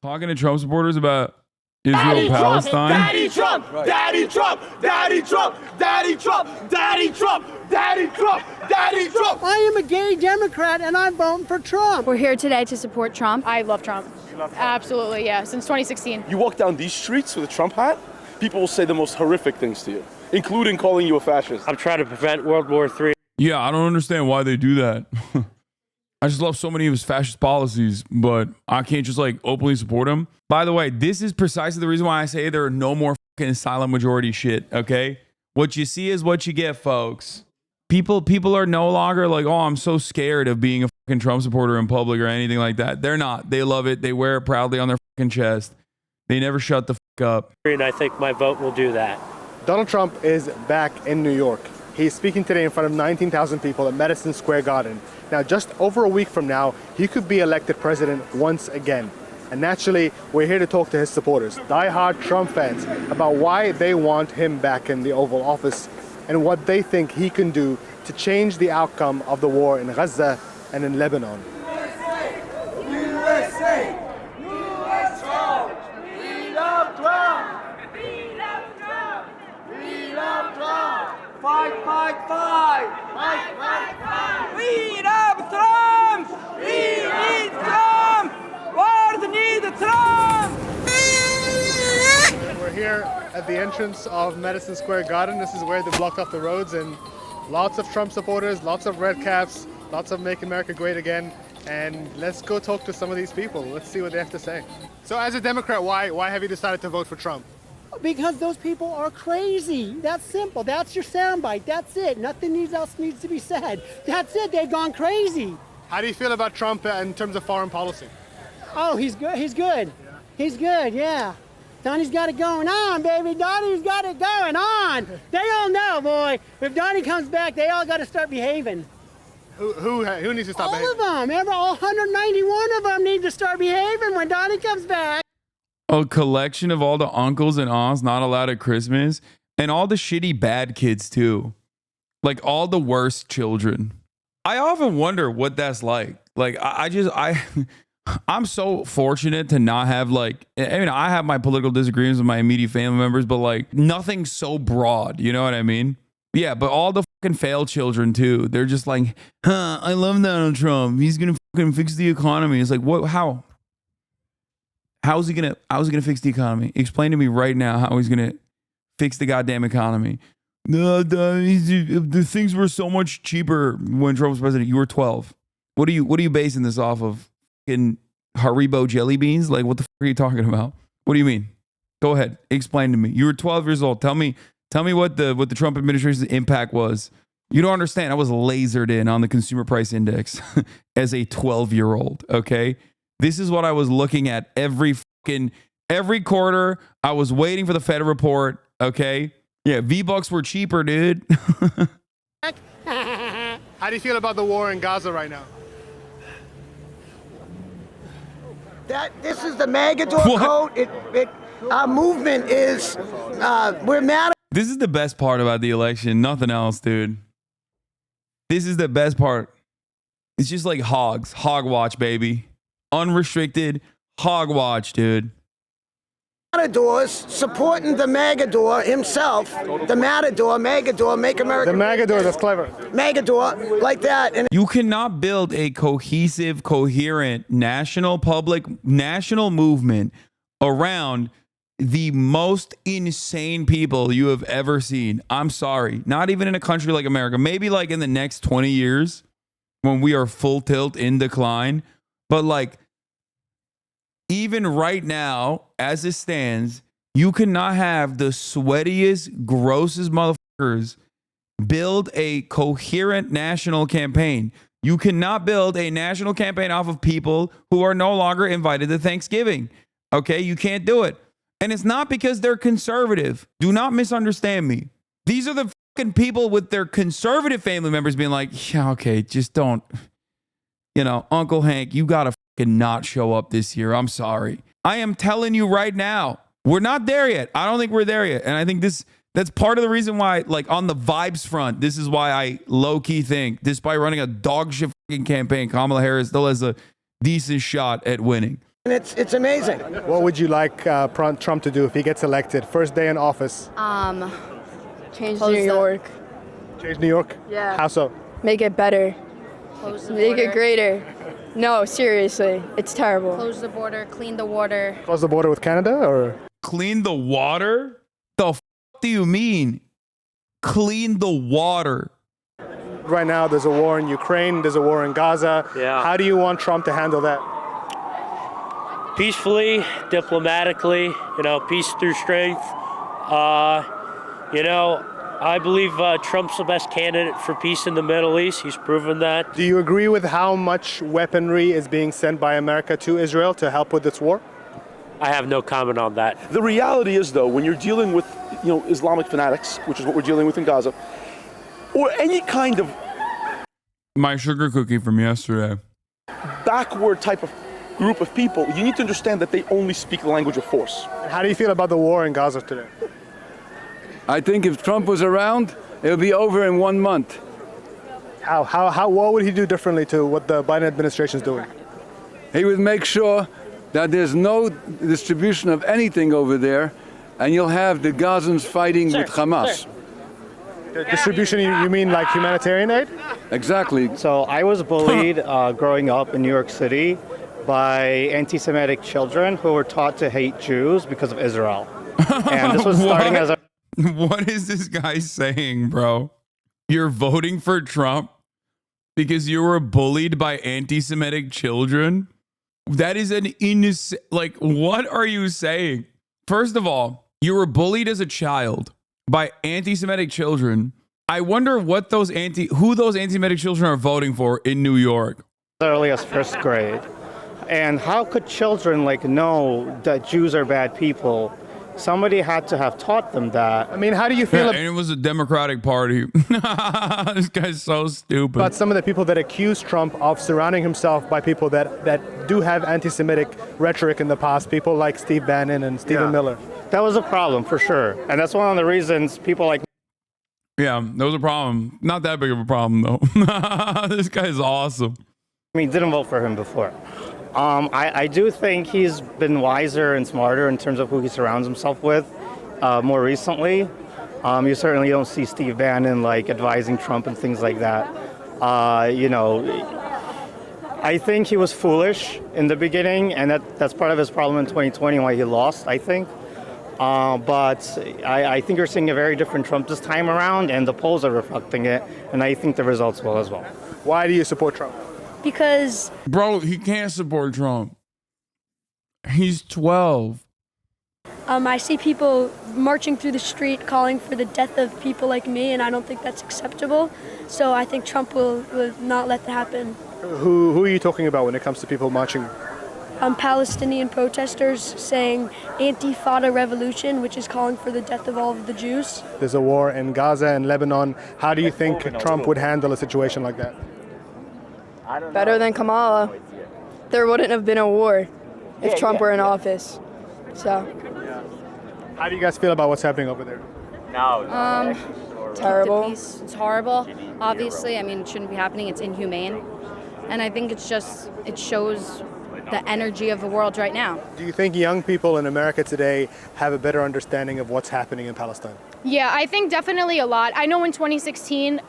Talking to Trump supporters about Israel Palestine. Daddy Trump, Daddy Trump, Daddy Trump, Daddy Trump, Daddy Trump, Daddy Trump, Daddy Trump. I am a gay Democrat and I'm voting for Trump. We're here today to support Trump. I love Trump. You love Trump? Absolutely, yeah, since 2016. You walk down these streets with a Trump hat, people will say the most horrific things to you, including calling you a fascist. I'm trying to prevent World War III. Yeah, I don't understand why they do that. I just love so many of his fascist policies, but I can't just like openly support him. By the way, this is precisely the reason why I say there are no more fucking silent majority shit, okay? What you see is what you get, folks. People are no longer like, oh, I'm so scared of being a fucking Trump supporter in public or anything like that. They're not. They love it. They wear it proudly on their fucking chest. They never shut the fuck up. And I think my vote will do that. Donald Trump is back in New York. He's speaking today in front of 19,000 people at Madison Square Garden. Now, just over a week from now, he could be elected president once again. And naturally, we're here to talk to his supporters, die-hard Trump fans, about why they want him back in the Oval Office and what they think he can do to change the outcome of the war in Gaza and in Lebanon. USA! USA! We love Trump! We love Trump! We love Trump! Fight, fight, fight! Fight, fight, fight! We love Trump! We need Trump! World need Trump! We're here at the entrance of Madison Square Garden. This is where they blocked off the roads, and lots of Trump supporters, lots of red caps, lots of Make America Great Again. And let's go talk to some of these people. Let's see what they have to say. So as a Democrat, why have you decided to vote for Trump? Because those people are crazy. That's simple. That's your soundbite. That's it. Nothing else needs to be said. That's it. They've gone crazy. How do you feel about Trump in terms of foreign policy? Oh, he's good. He's good. Yeah. He's good, yeah. Donnie's got it going on, baby. Donnie's got it going on. They all know, boy. If Donnie comes back, they all got to start behaving. Who needs to stop behaving? All of them. Remember, all 191 of them need to start behaving when Donnie comes back. A collection of all the uncles and aunts not allowed at Christmas, and all the shitty bad kids too. Like all the worst children. I often wonder what that's like. Like I'm so fortunate to not have like, I mean, I have my political disagreements with my immediate family members, but like nothing so broad, you know what I mean? Yeah, but all the fucking failed children too. They're just like, I love Donald Trump. He's gonna fucking fix the economy. It's like, what? How? How's he gonna fix the economy? Explain to me right now how he's gonna fix the goddamn economy. The things were so much cheaper when Trump was president. You were 12. What are you basing this off of? In Haribo jelly beans? Like, what the fuck are you talking about? What do you mean? Go ahead, explain to me. You were 12 years old. Tell me what the Trump administration's impact was. You don't understand. I was lasered in on the consumer price index as a 12-year-old. Okay. This is what I was looking at every quarter. I was waiting for the Fed report. Okay. Yeah. V-Bucks were cheaper, dude. How do you feel about the war in Gaza right now? This is the Magador code. Our movement is, we're mad. This is the best part about the election. Nothing else, dude. This is the best part. It's just like hogs. Hog watch, baby. Unrestricted hog watch, dude. Matadors supporting the Magador himself. The Magador, Make America. The Magador, that's clever. Magador, like that. And you cannot build a cohesive, coherent national movement around the most insane people you have ever seen. I'm sorry. Not even in a country like America. Maybe like in the next 20 years when we are full tilt in decline. But like, even right now, as it stands, you cannot have the sweatiest, grossest motherfuckers build a coherent national campaign. You cannot build a national campaign off of people who are no longer invited to Thanksgiving. Okay, you can't do it. And it's not because they're conservative. Do not misunderstand me. These are the fucking people with their conservative family members being like, yeah, okay, just don't, Uncle Hank, you gotta fucking not show up this year. I'm sorry. I am telling you right now, we're not there yet. I don't think we're there yet. And I think that's part of the reason why, like on the vibes front, this is why I low-key think, despite running a dog shit fucking campaign, Kamala Harris still has a decent shot at winning. it's amazing. What would you like Trump to do if he gets elected? First day in office. Change New York. Change New York? Yeah. How so? Make it better. Close the Make border. it greater. No, seriously. It's terrible. Close the border, clean the water. Close the border with Canada or? Clean the water? The f do you mean? Clean the water. Right now there's a war in Ukraine, there's a war in Gaza. Yeah. How do you want Trump to handle that? Peacefully, diplomatically, peace through strength. I believe Trump's the best candidate for peace in the Middle East. He's proven that. Do you agree with how much weaponry is being sent by America to Israel to help with this war? I have no comment on that. The reality is, though, when you're dealing with, Islamic fanatics, which is what we're dealing with in Gaza, or any kind of My sugar cookie from yesterday. backward type of group of people, you need to understand that they only speak the language of force. How do you feel about the war in Gaza today? I think if Trump was around, it would be over in 1 month. What would he do differently to what the Biden administration is doing? He would make sure that there's no distribution of anything over there, and you'll have the Gazans fighting with Hamas. The distribution, you mean like humanitarian aid? Exactly. So I was bullied growing up in New York City by anti-Semitic children who were taught to hate Jews because of Israel. And this was starting as a... What is this guy saying, bro? You're voting for Trump because you were bullied by anti-Semitic children? That is an innocent... Like, what are you saying? First of all, you were bullied as a child by anti-Semitic children. I wonder what who those anti-Semitic children are voting for in New York. As early as first grade. And how could children know that Jews are bad people? Somebody had to have taught them that. I mean, how do you feel and it was a Democratic Party. This guy's so stupid. about some of the people that accuse Trump of surrounding himself by people that do have anti-Semitic rhetoric in the past, people like Steve Bannon and Stephen Miller? That was a problem for sure. And that's one of the reasons people like... Yeah, that was a problem. Not that big of a problem, though. This guy's awesome. didn't vote for him before. I do think he's been wiser and smarter in terms of who he surrounds himself with more recently. You certainly don't see Steve Bannon advising Trump and things like that. I think he was foolish in the beginning, and that's part of his problem in 2020 why he lost, I think. But I think you're seeing a very different Trump this time around, and the polls are reflecting it, and I think the results will as well. Why do you support Trump? Because... Bro, he can't support Trump. He's 12. I see people marching through the street calling for the death of people like me, and I don't think that's acceptable. So I think Trump will not let that happen. Who are you talking about when it comes to people marching? Palestinian protesters saying Intifada revolution, which is calling for the death of all of the Jews. There's a war in Gaza and Lebanon. How do you think Trump would handle a situation like that? Better than Kamala. There wouldn't have been a war if Trump were in office. So. How do you guys feel about what's happening over there? Terrible. It's horrible. Obviously, it shouldn't be happening. It's inhumane. And I think it shows the energy of the world right now. Do you think young people in America today have a better understanding of what's happening in Palestine? Yeah, I think definitely a lot. I know in 2016,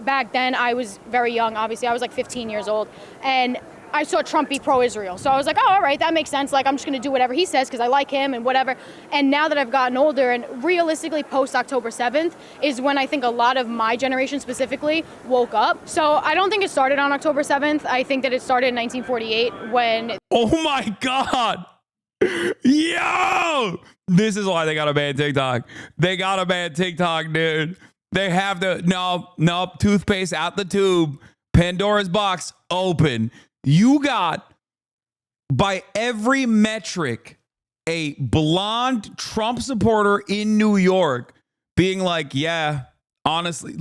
back then I was very young, obviously. I was 15 years old. And I saw Trump be pro-Israel. So I was like, oh, all right, that makes sense. I'm just going to do whatever he says because I like him and whatever. And now that I've gotten older and realistically post-October 7th is when I think a lot of my generation specifically woke up. So I don't think it started on October 7th. I think that it started in 1948 when... Oh my God. Yo! This is why they got to ban TikTok. They got to ban TikTok, dude. They have to... No, toothpaste out the tube. Pandora's box open. You got, by every metric, a blonde Trump supporter in New York being like, yeah, honestly,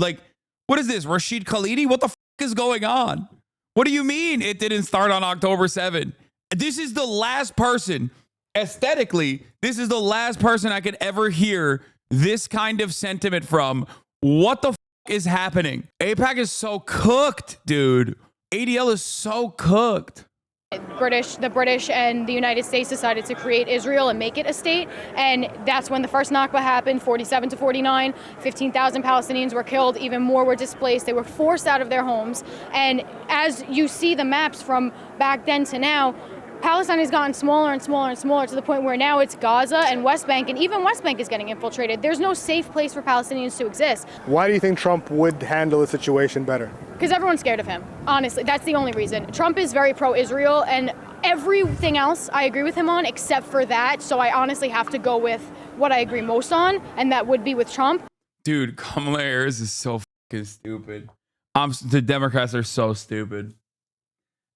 what is this, Rashid Khalidi? What the f is going on? What do you mean it didn't start on October 7th? This is the last person, aesthetically, this is the last person I could ever hear this kind of sentiment from. What the f is happening? AIPAC is so cooked, dude. ADL is so cooked. The British and the United States decided to create Israel and make it a state. And that's when the first Nakba happened, 47 to 49. 15,000 Palestinians were killed. Even more were displaced. They were forced out of their homes. And as you see the maps from back then to now, Palestine has gotten smaller and smaller and smaller to the point where now it's Gaza and West Bank, and even West Bank is getting infiltrated. There's no safe place for Palestinians to exist. Why do you think Trump would handle the situation better? Because everyone's scared of him. Honestly, that's the only reason. Trump is very pro-Israel, and everything else I agree with him on except for that. So I honestly have to go with what I agree most on, and that would be with Trump. Dude, Kamala Harris is so fucking stupid. The Democrats are so stupid.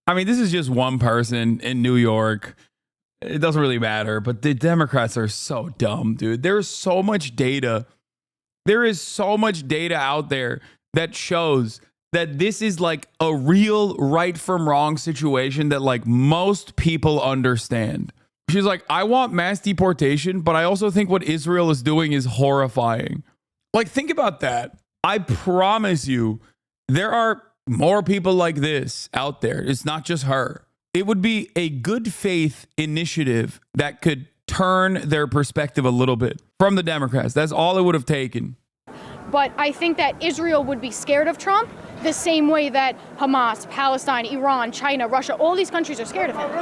I mean, this is just one person in New York. It doesn't really matter, but the Democrats are so dumb, dude. There's so much data. There is so much data out there that shows that this is like a real right from wrong situation that like most people understand. She's like, I want mass deportation, but I also think what Israel is doing is horrifying. Like, think about that. I promise you, there are more people like this out there. It's not just her. It would be a good faith initiative that could turn their perspective a little bit from the Democrats. That's all it would have taken. But I think that Israel would be scared of Trump the same way that Hamas, Palestine, Iran, China, Russia, all these countries are scared of him. We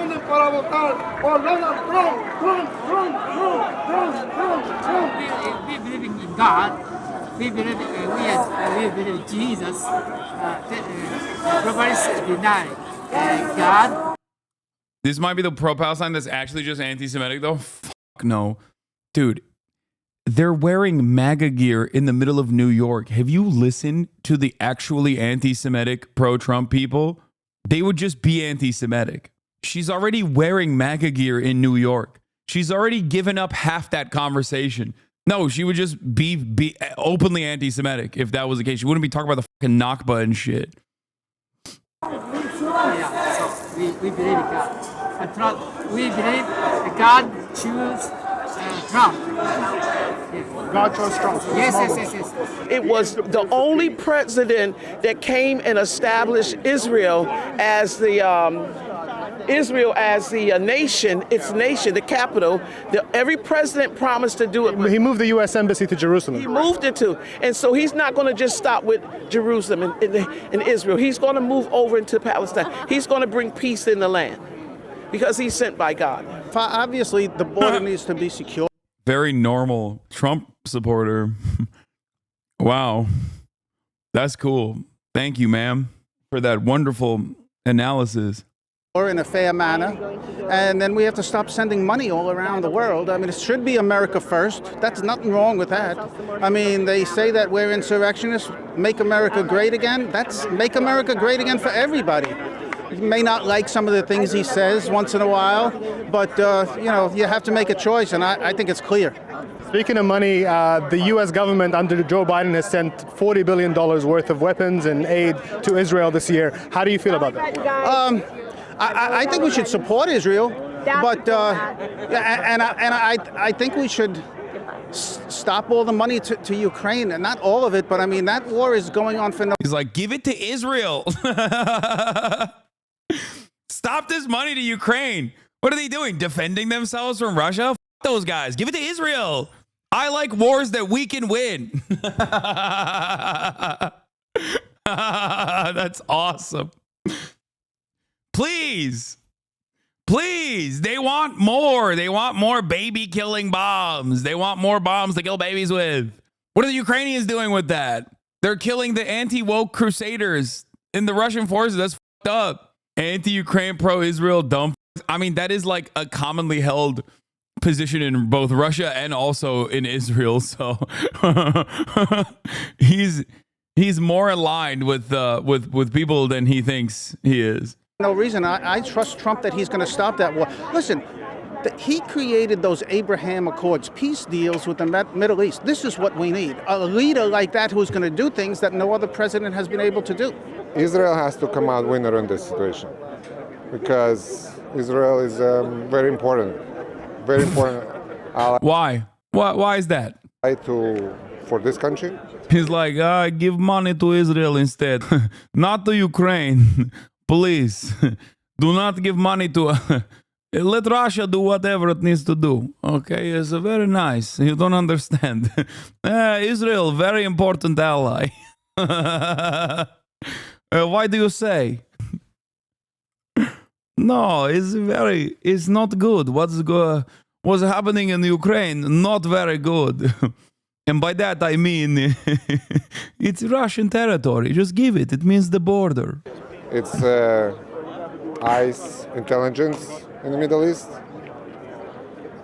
believe in God. We believe in Jesus. Nobody deny God. This might be the pro-Palestine that's actually just anti-Semitic, though. Fuck no. Dude, they're wearing MAGA gear in the middle of New York. Have you listened to the actually anti-Semitic pro-Trump people? They would just be anti-Semitic. She's already wearing MAGA gear in New York. She's already given up half that conversation. No, she would just be openly anti-Semitic if that was the case. She wouldn't be talking about the fucking Nakba and shit. Yeah, so we believe in God. And Trump, we believe that God choose Trump. God chose Trump. Yes. It was the only president that came and established Israel as the nation, its nation, the capital. Every president promised to do it. He moved the U.S. Embassy to Jerusalem. He moved it to. And so he's not going to just stop with Jerusalem and Israel. He's going to move over into Palestine. He's going to bring peace in the land because he's sent by God. Obviously, the border needs to be secure. Very normal Trump supporter. Wow. That's cool. Thank you, ma'am, for that wonderful analysis. Or in a fair manner, and then we have to stop sending money all around the world. I mean, it should be America first. That's nothing wrong with that. I mean, they say that we're insurrectionists, make America great again. That's make America great again for everybody. You may not like some of the things he says once in a while, but you have to make a choice, and I think it's clear. Speaking of money, the U.S. government under Joe Biden has sent $40 billion worth of weapons and aid to Israel this year. How do you feel about that? I think we should support Israel, but I think we should stop all the money to Ukraine, and not all of it, but I mean that war is going on for no. He's like, give it to Israel. Stop this money to Ukraine. What are they doing? Defending themselves from Russia? F those guys. Give it to Israel. I like wars that we can win. That's awesome. Please. They want more. They want more baby killing bombs. They want more bombs to kill babies with. What are the Ukrainians doing with that? They're killing the anti-woke crusaders in the Russian forces. That's fucked up. Anti-Ukraine, pro-Israel, dumb. I mean, that is like a commonly held position in both Russia and also in Israel. So he's more aligned with people than he thinks he is. No reason. I trust Trump that he's going to stop that war. Listen, he created those Abraham Accords, peace deals with the Middle East. This is what we need. A leader like that who's going to do things that no other president has been able to do. Israel has to come out winner in this situation because Israel is very important ally. Why is that? For this country? He's like, give money to Israel instead, not to Ukraine. Please Do not give money to... let Russia do whatever it needs to do. Okay, it's very nice. You don't understand. Israel, very important ally. Why do you say? No, it's not good. What's happening in Ukraine? Not very good. And by that I mean, it's Russian territory. Just give it. It means the border. It's ICE intelligence in the Middle East.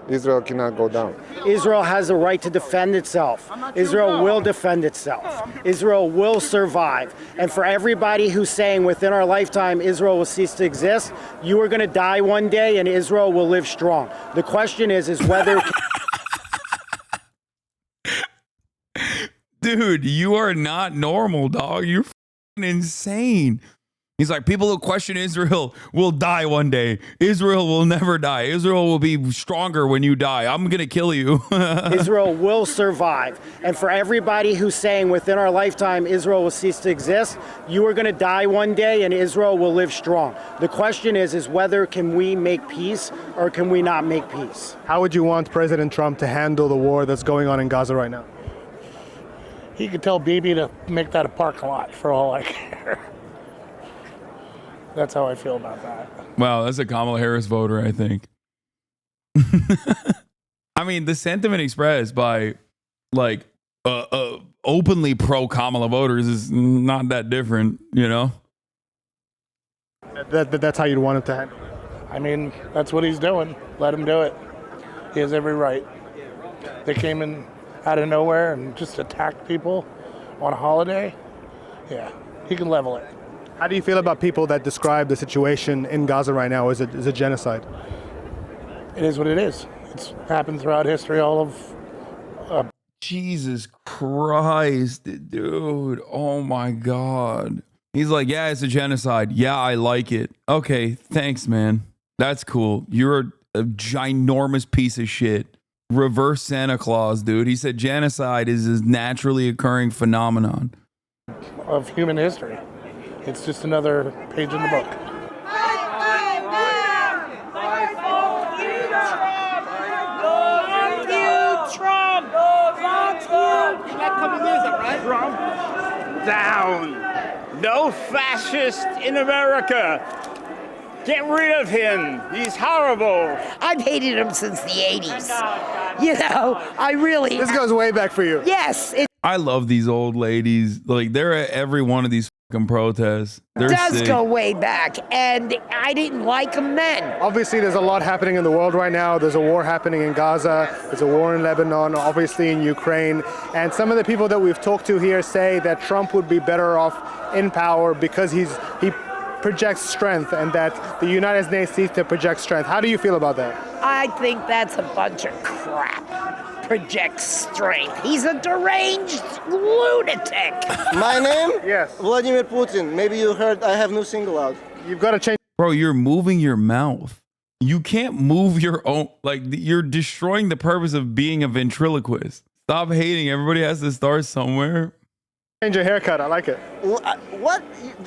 Israel cannot go down. Israel has a right to defend itself. Israel will defend itself. Israel will survive. And for everybody who's saying within our lifetime Israel will cease to exist, you are going to die one day and Israel will live strong. The question is whether... Dude, you are not normal, dog. You're insane. He's like, people who question Israel will die one day. Israel will never die. Israel will be stronger when you die. I'm going to kill you. Israel will survive. And for everybody who's saying within our lifetime Israel will cease to exist, you are going to die one day and Israel will live strong. The question is whether can we make peace or can we not make peace? How would you want President Trump to handle the war that's going on in Gaza right now? He could tell Bibi to make that a parking lot for all I care. That's how I feel about that. Wow, that's a Kamala Harris voter, I think. I mean, the sentiment expressed by like openly pro-Kamala voters is not that different, you know? That's how you'd want him to handle it. I mean, that's what he's doing. Let him do it. He has every right. They came in out of nowhere and just attacked people on a holiday. Yeah, he can level it. How do you feel about people that describe the situation in Gaza right now as a genocide? It is what it is. It's happened throughout history, all of... Jesus Christ, dude. Oh, my God. He's like, yeah, it's a genocide. Yeah, I like it. Okay, thanks, man. That's cool. You're a ginormous piece of shit. Reverse Santa Claus, dude. He said genocide is a naturally occurring phenomenon. Of human history. It's just another page in the book. Trump down. No fascist in America. Get rid of him. He's horrible. I've hated him since the 80s. You know, I really... This goes way back for you. Yes. I love these old ladies. Like, they're at every one of these fucking protests. They're does sick. go way back, and I didn't like him then. Obviously, there's a lot happening in the world right now. There's a war happening in Gaza. There's a war in Lebanon, obviously in Ukraine. And some of the people that we've talked to here say that Trump would be better off in power because he projects strength and that the United States needs to project strength. How do you feel about that? I think that's a bunch of crap. Projects strength. He's a deranged lunatic. My name? Yes. Vladimir Putin. Maybe you heard I have new single out. You've got to change. Bro, you're moving your mouth. You can't move your own. Like, you're destroying the purpose of being a ventriloquist. Stop hating. Everybody has to start somewhere. Change your haircut. I like it. What?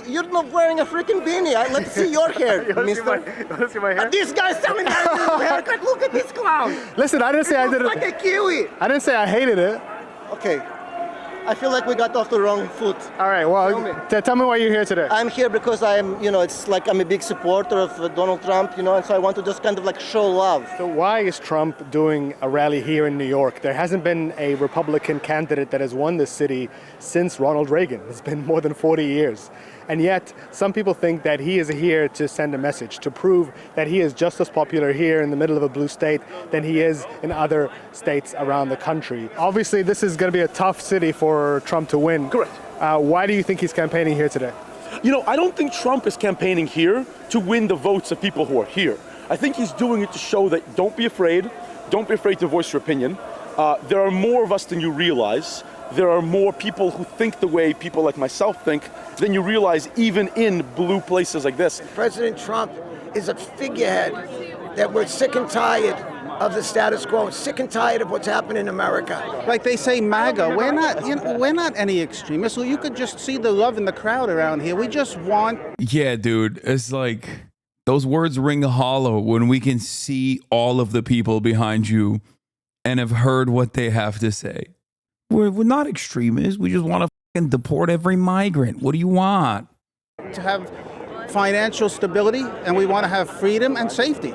You're not wearing a freaking beanie. Let's see your hair, mister. You want to see my hair? This guy's telling me I have a haircut. Look at this clown. Listen, I didn't say I did it. Like a kiwi. I didn't say I hated it. Okay. I feel like we got off the wrong foot. All right, well, tell me why you're here today. I'm here because it's like I'm a big supporter of Donald Trump, and so I want to just kind of like show love. So why is Trump doing a rally here in New York? There hasn't been a Republican candidate that has won this city since Ronald Reagan. It's been more than 40 years. And yet, some people think that he is here to send a message, to prove that he is just as popular here in the middle of a blue state than he is in other states around the country. Obviously, this is going to be a tough city for Trump to win. Correct. Why do you think he's campaigning here today? I don't think Trump is campaigning here to win the votes of people who are here. I think he's doing it to show that don't be afraid to voice your opinion. There are more of us than you realize. There are more people who think the way people like myself think than you realize, even in blue places like this. President Trump is a figurehead that we're sick and tired of the status quo, sick and tired of what's happened in America. Like they say MAGA, we're not any extremists. So you could just see the love in the crowd around here. We just want... Yeah, dude. It's like, Those words ring hollow when we can see all of the people behind you and have heard what they have to say. We're not extremists. We just want to fucking deport every migrant. What do you want? To have financial stability, and we want to have freedom and safety.